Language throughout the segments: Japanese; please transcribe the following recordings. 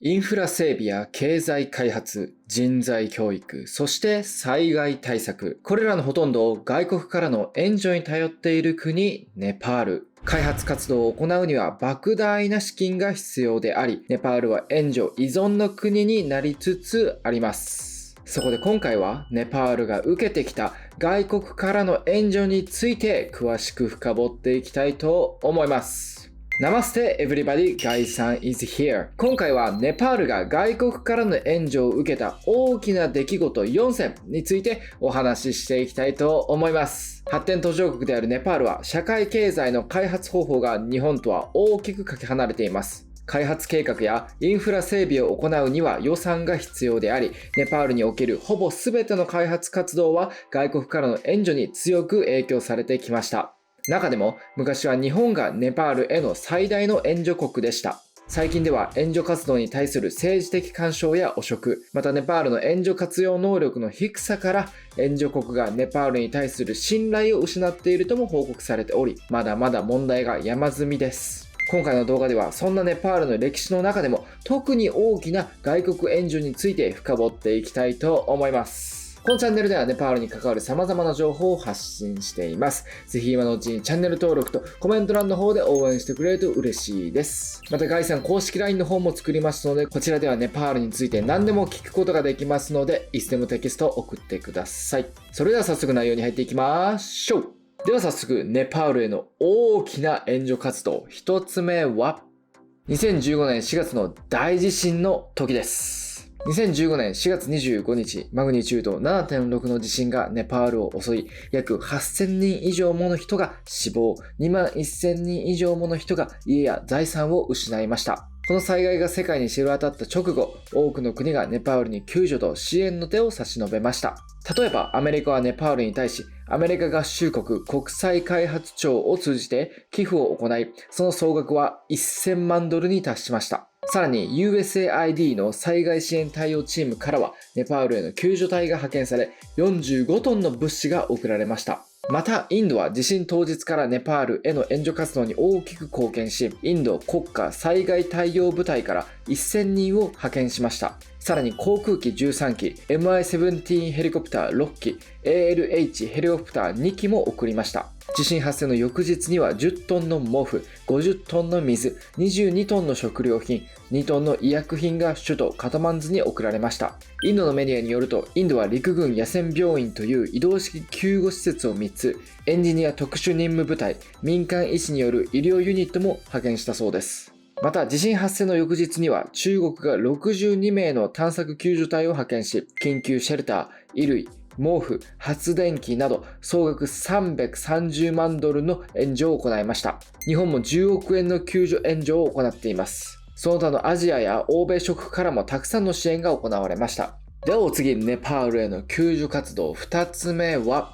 インフラ整備や経済開発、人材教育、そして災害対策。これらのほとんどを外国からの援助に頼っている国、ネパール。開発活動を行うには莫大な資金が必要であり、ネパールは援助依存の国になりつつあります。そこで今回はネパールが受けてきた外国からの援助について詳しく深掘っていきたいと思います。Namaste everybody, Guy さん is here. 今回はネパールが外国からの援助を受けた大きな出来事4選についてお話ししていきたいと思います。発展途上国であるネパールは社会経済の開発方法が日本とは大きくかけ離れています。開発計画やインフラ整備を行うには予算が必要であり、ネパールにおけるほぼ全ての開発活動は外国からの援助に強く影響されてきました。中でも昔は日本がネパールへの最大の援助国でした。最近では援助活動に対する政治的干渉や汚職、またネパールの援助活用能力の低さから援助国がネパールに対する信頼を失っているとも報告されており、まだまだ問題が山積みです。今回の動画ではそんなネパールの歴史の中でも特に大きな外国援助について深掘っていきたいと思います。このチャンネルではネパールに関わる様々な情報を発信しています。ぜひ今のうちにチャンネル登録とコメント欄の方で応援してくれると嬉しいです。またガイさん公式 LINE の方も作りましたので、こちらではネパールについて何でも聞くことができますので、いつでもテキストを送ってください。それでは早速内容に入っていきましょう。では早速ネパールへの大きな援助活動一つ目は2015年4月の大地震の時です。2015年4月25日、マグニチュード 7.6 の地震がネパールを襲い、約8000人以上もの人が死亡、2万1000人以上もの人が家や財産を失いました。この災害が世界に知れ渡った直後、多くの国がネパールに救助と支援の手を差し伸べました。例えば、アメリカはネパールに対し、アメリカ合衆国国際開発庁を通じて寄付を行い、その総額は1000万ドルに達しました。さらに USAID の災害支援対応チームからはネパールへの救助隊が派遣され45トンの物資が送られました。またインドは地震当日からネパールへの援助活動に大きく貢献し、インド国家災害対応部隊から1000人を派遣しました。さらに航空機13機、MI-17 ヘリコプター6機、ALH ヘリコプター2機も送りました。地震発生の翌日には10トンの毛布、50トンの水、22トンの食料品、2トンの医薬品が首都カトマンズに送られました。インドのメディアによると、インドは陸軍野戦病院という移動式救護施設を3つ、エンジニア特殊任務部隊、民間医師による医療ユニットも派遣したそうです。また地震発生の翌日には中国が62名の探索救助隊を派遣し、緊急シェルター、衣類、毛布、発電機など総額330万ドルの援助を行いました。日本も10億円の救助援助を行っています。その他のアジアや欧米諸国からもたくさんの支援が行われました。ではお次、ネパールへの救助活動2つ目は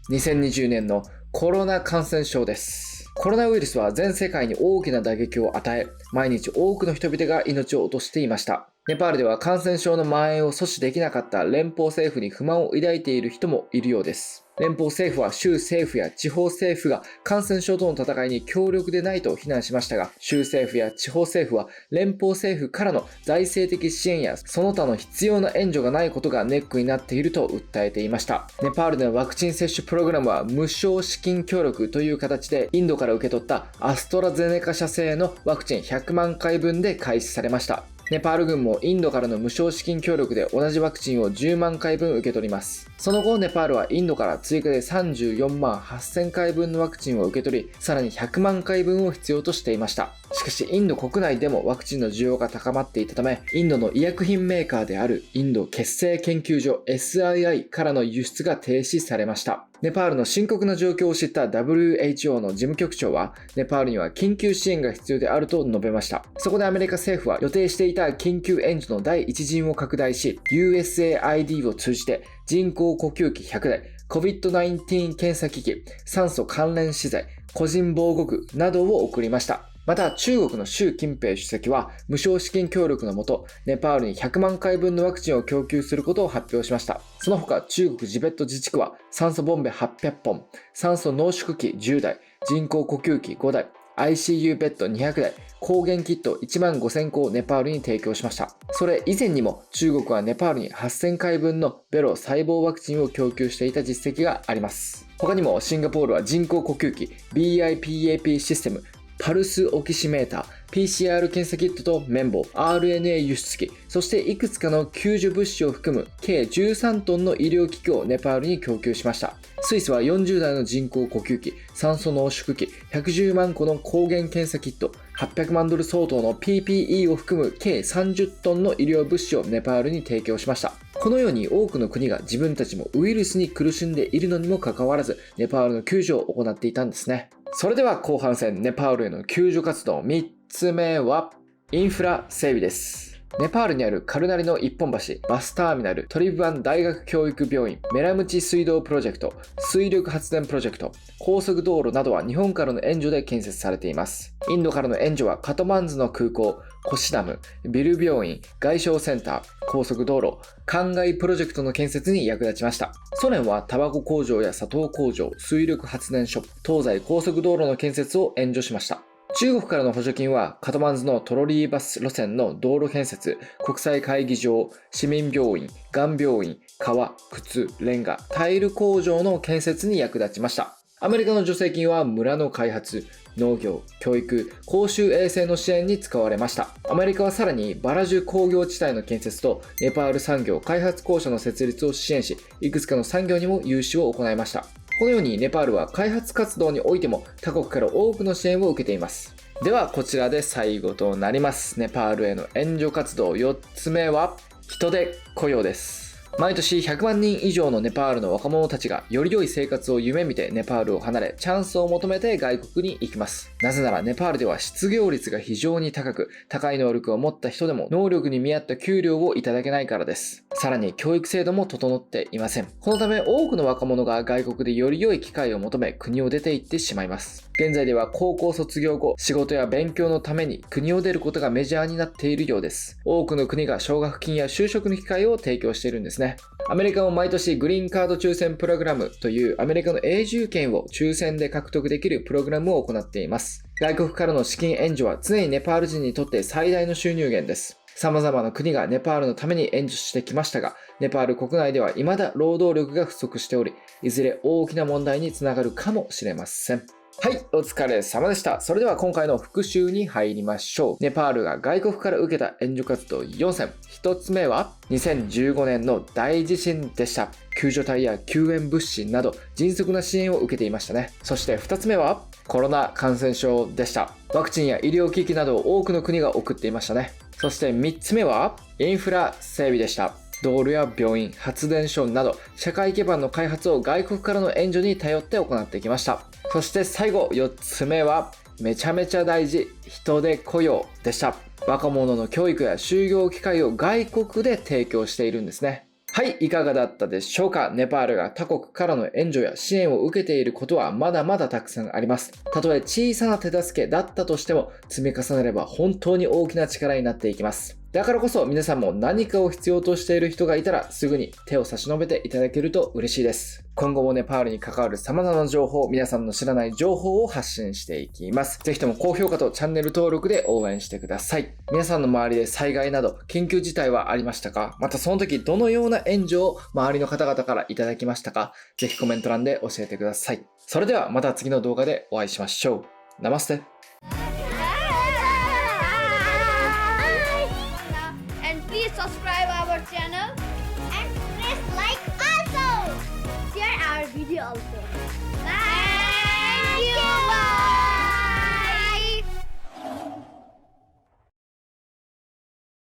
2020年のコロナ感染症です。コロナウイルスは全世界に大きな打撃を与え、毎日多くの人々が命を落としていました。ネパールでは感染症の蔓延を阻止できなかった連邦政府に不満を抱いている人もいるようです。連邦政府は州政府や地方政府が感染症との戦いに強力でないと非難しましたが、州政府や地方政府は連邦政府からの財政的支援やその他の必要な援助がないことがネックになっていると訴えていました。ネパールでのワクチン接種プログラムは無償資金協力という形でインドから受け取ったアストラゼネカ社製のワクチン100万回分で開始されました。ネパール軍もインドからの無償資金協力で同じワクチンを10万回分受け取ります。その後、ネパールはインドから追加で34万8000回分のワクチンを受け取り、さらに100万回分を必要としていました。しかし、インド国内でもワクチンの需要が高まっていたため、インドの医薬品メーカーであるインド血清研究所 SII からの輸出が停止されました。ネパールの深刻な状況を知った WHO の事務局長は、ネパールには緊急支援が必要であると述べました。そこでアメリカ政府は予定していた緊急援助の第一陣を拡大し、USAID を通じて人工呼吸器100台、COVID-19 検査機器、酸素関連資材、個人防護具などを送りました。また中国の習近平主席は無償資金協力のもとネパールに100万回分のワクチンを供給することを発表しました。その他中国チベット自治区は酸素ボンベ800本、酸素濃縮機10台、人工呼吸器5台、ICU ベッド200台、抗原キット1万5000個をネパールに提供しました。それ以前にも中国はネパールに8000回分のベロ細胞ワクチンを供給していた実績があります。他にもシンガポールは人工呼吸器、BIPAP システム、パルスオキシメーター、PCR 検査キットと綿棒、RNA 輸出機、そしていくつかの救助物資を含む計13トンの医療機器をネパールに供給しました。スイスは40台の人工呼吸器、酸素濃縮器、110万個の抗原検査キット、800万ドル相当の PPE を含む計30トンの医療物資をネパールに提供しました。このように多くの国が自分たちもウイルスに苦しんでいるのにもかかわらず、ネパールの救助を行っていたんですね。それでは後半戦、ネパールへの救助活動3つ目は、インフラ整備です。ネパールにあるカルナリの一本橋、バスターミナル、トリブワン大学教育病院、メラムチ水道プロジェクト、水力発電プロジェクト、高速道路などは日本からの援助で建設されています。インドからの援助はカトマンズの空港、コシダム、ビル病院、外商センター、高速道路、灌漑プロジェクトの建設に役立ちました。ソ連はタバコ工場や砂糖工場、水力発電所、東西高速道路の建設を援助しました。中国からの補助金はカトマンズのトロリーバス路線の道路建設、国際会議場、市民病院、がん病院、革、靴、レンガ、タイル工場の建設に役立ちました。アメリカの助成金は村の開発、農業、教育、公衆衛生の支援に使われました。アメリカはさらにバラジュ工業地帯の建設とネパール産業開発公社の設立を支援し、いくつかの産業にも融資を行いました。このようにネパールは開発活動においても他国から多くの支援を受けています。ではこちらで最後となります。ネパールへの援助活動4つ目は人手雇用です。毎年100万人以上のネパールの若者たちがより良い生活を夢見てネパールを離れチャンスを求めて外国に行きます。なぜならネパールでは失業率が非常に高く、高い能力を持った人でも能力に見合った給料をいただけないからです。さらに教育制度も整っていません。このため多くの若者が外国でより良い機会を求め国を出て行ってしまいます。現在では高校卒業後、仕事や勉強のために国を出ることがメジャーになっているようです。多くの国が奨学金や就職の機会を提供しているんですね。アメリカも毎年グリーンカード抽選プログラムというアメリカの永住権を抽選で獲得できるプログラムを行っています。外国からの資金援助は常にネパール人にとって最大の収入源です。様々な国がネパールのために援助してきましたが、ネパール国内では未だ労働力が不足しており、いずれ大きな問題につながるかもしれません。はい、お疲れ様でした。それでは今回の復習に入りましょう。ネパールが外国から受けた援助活動4選。1つ目は2015年の大地震でした。救助隊や救援物資など迅速な支援を受けていましたね。そして2つ目はコロナ感染症でした。ワクチンや医療機器などを多くの国が送っていましたね。そして3つ目はインフラ整備でした。道路や病院、発電所など社会基盤の開発を外国からの援助に頼って行ってきました。そして最後4つ目はめちゃめちゃ大事、人手雇用でした。若者の教育や就業機会を外国で提供しているんですね。はい、いかがだったでしょうか。ネパールが他国からの援助や支援を受けていることはまだまだたくさんあります。たとえ小さな手助けだったとしても積み重ねれば本当に大きな力になっていきます。だからこそ皆さんも何かを必要としている人がいたらすぐに手を差し伸べていただけると嬉しいです。今後もネパールに関わる様々な情報、皆さんの知らない情報を発信していきます。ぜひとも高評価とチャンネル登録で応援してください。皆さんの周りで災害など緊急事態はありましたか？またその時どのような援助を周りの方々からいただきましたか？ぜひコメント欄で教えてください。それではまた次の動画でお会いしましょう。ナマステ。Please subscribe our channel and press like also. Share our video also. Bye.